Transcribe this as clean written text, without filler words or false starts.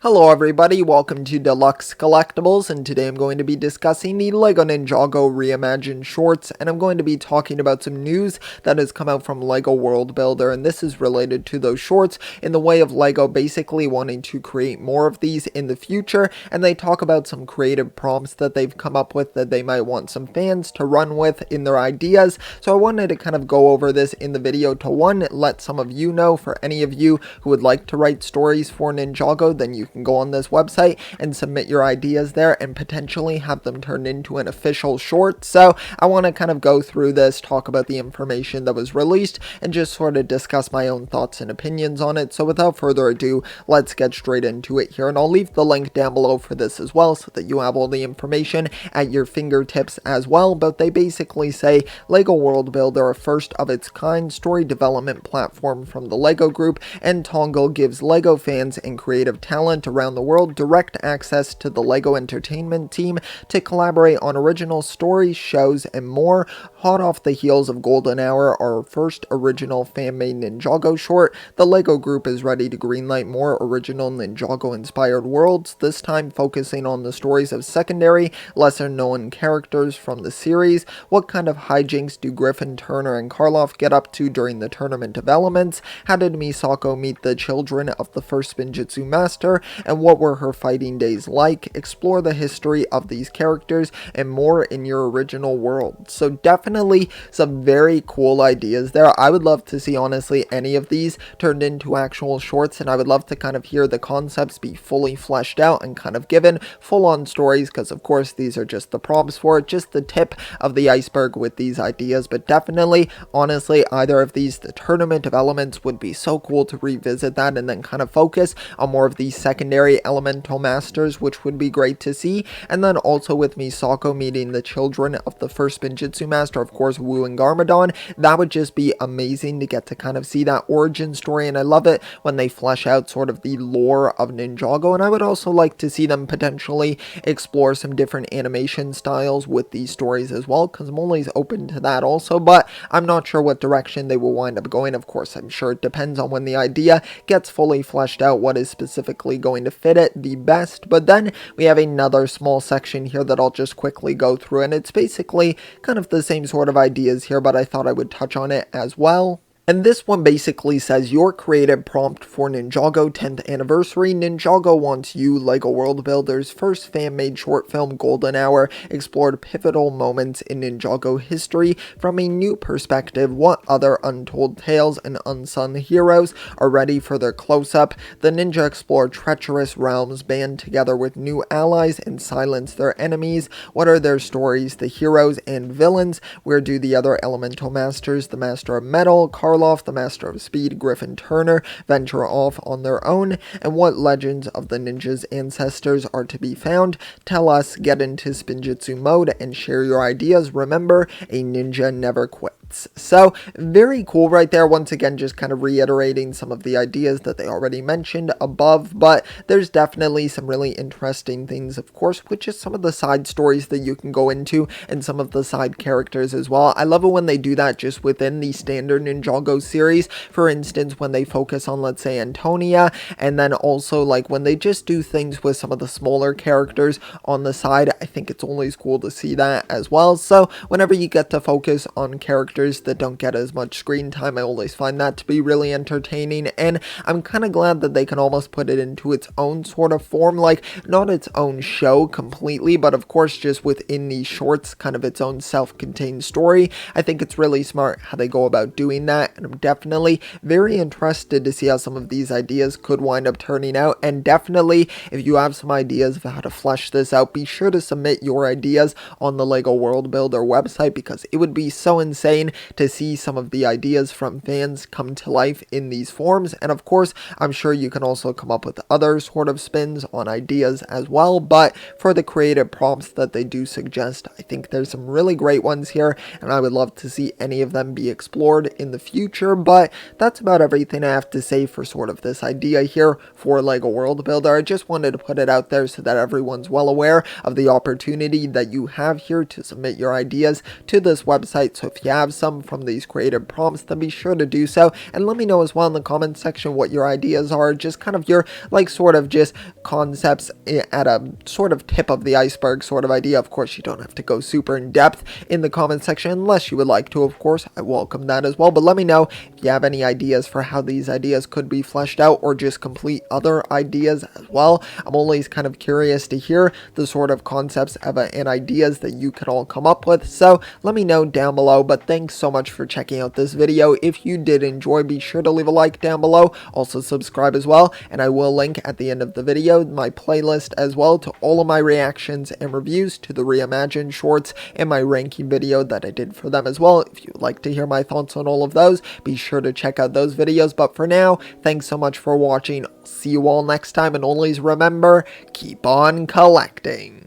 Hello everybody, welcome to Deluxe Collectibles, and today I'm going to be discussing the LEGO Ninjago Reimagined shorts, and I'm going to be talking about some news that has come out from LEGO World Builder, and this is related to those shorts in the way of LEGO basically wanting to create more of these in the future, and they talk about some creative prompts that they've come up with that they might want some fans to run with in their ideas. So I wanted to kind of go over this in the video to one, let some of you know, for any of you who would like to write stories for Ninjago, then you can go on this website and submit your ideas there and potentially have them turned into an official short. So I want to kind of go through this, talk about the information that was released, and just sort of discuss my own thoughts and opinions on it. So without further ado, let's get straight into it here, and I'll leave the link down below for this as well so that you have all the information at your fingertips as well. But they basically say LEGO World Builder, a first of its kind story development platform from the LEGO Group, and Tongle gives LEGO fans and creative talent around the world direct access to the LEGO Entertainment team to collaborate on original stories, shows, and more. Hot off the heels of Golden Hour, our first original fan-made Ninjago short, the LEGO Group is ready to greenlight more original Ninjago-inspired worlds, this time focusing on the stories of secondary, lesser-known characters from the series. What kind of hijinks do Griffin, Turner, and Karloff get up to during the Tournament of Elements? How did Misako meet the children of the first Spinjitzu Master, and what were her fighting days like? Explore the history of these characters and more in your original world. So definitely some very cool ideas there. I would love to see, honestly, any of these turned into actual shorts, and I would love to kind of hear the concepts be fully fleshed out and kind of given full-on stories, because of course these are just the prompts for it, just the tip of the iceberg with these ideas. But definitely, honestly, either of these, the Tournament of Elements, would be so cool to revisit that and then kind of focus on more of these secondary elemental masters, which would be great to see. And then also with Misako meeting the children of the first Spinjitzu Master, of course Wu and Garmadon, that would just be amazing to get to kind of see that origin story. And I love it when they flesh out sort of the lore of Ninjago, and I would also like to see them potentially explore some different animation styles with these stories as well, because I'm always open to that also, but I'm not sure what direction they will wind up going. Of course, I'm sure it depends on when the idea gets fully fleshed out, what is specifically going to fit it the best. But then we have another small section here that I'll just quickly go through, and it's basically kind of the same sort of ideas here, but I thought I would touch on it as well. And this one basically says, your creative prompt for Ninjago 10th anniversary. Ninjago wants you, LEGO World Builder's first fan-made short film Golden Hour, explored pivotal moments in Ninjago history from a new perspective. What other untold tales and unsung heroes are ready for their close-up? The ninja explore treacherous realms, band together with new allies, and silence their enemies. What are their stories, the heroes and villains? Where do the other elemental masters, the Master of Metal, Karloff, the Master of Speed, Griffin, Turner, venture off on their own? And what legends of the ninja's ancestors are to be found? Tell us, get into Spinjitzu mode, and share your ideas. Remember, a ninja never quits. So very cool right there. Once again, just kind of reiterating some of the ideas that they already mentioned above, but there's definitely some really interesting things, of course, with just some of the side stories that you can go into and some of the side characters as well. I love it when they do that just within the standard Ninjago series. For instance, when they focus on, let's say, Antonia, and then also like when they just do things with some of the smaller characters on the side. I think it's always cool to see that as well. So whenever you get to focus on characters that don't get as much screen time, I always find that to be really entertaining, and I'm kind of glad that they can almost put it into its own sort of form, like not its own show completely, but of course just within these shorts, kind of its own self-contained story. I think it's really smart how they go about doing that, and I'm definitely very interested to see how some of these ideas could wind up turning out. And definitely, if you have some ideas of how to flesh this out, be sure to submit your ideas on the LEGO World Builder website, because it would be so insane to see some of the ideas from fans come to life in these forms. And of course, I'm sure you can also come up with other sort of spins on ideas as well, but for the creative prompts that they do suggest, I think there's some really great ones here, and I would love to see any of them be explored in the future. But that's about everything I have to say for sort of this idea here for LEGO World Builder. I just wanted to put it out there so that everyone's well aware of the opportunity that you have here to submit your ideas to this website. So if you have have some from these creative prompts, then be sure to do so, and let me know as well in the comment section what your ideas are, just kind of your sort of just concepts at a sort of tip of the iceberg sort of idea. Of course, you don't have to go super in depth in the comment section unless you would like to. Of course, I welcome that as well, but let me know if you have any ideas for how these ideas could be fleshed out, or just complete other ideas as well. I'm always kind of curious to hear the sort of concepts and ideas that you could all come up with, so let me know down below. But thanks so much for checking out this video. If you did enjoy, be sure to leave a like down below, also subscribe as well, and I will link at the end of the video my playlist as well to all of my reactions and reviews to the Reimagined shorts and my ranking video that I did for them as well. If you would like to hear my thoughts on all of those, be sure to check out those videos. But for now, thanks so much for watching. See you all next time, and always remember, keep on collecting.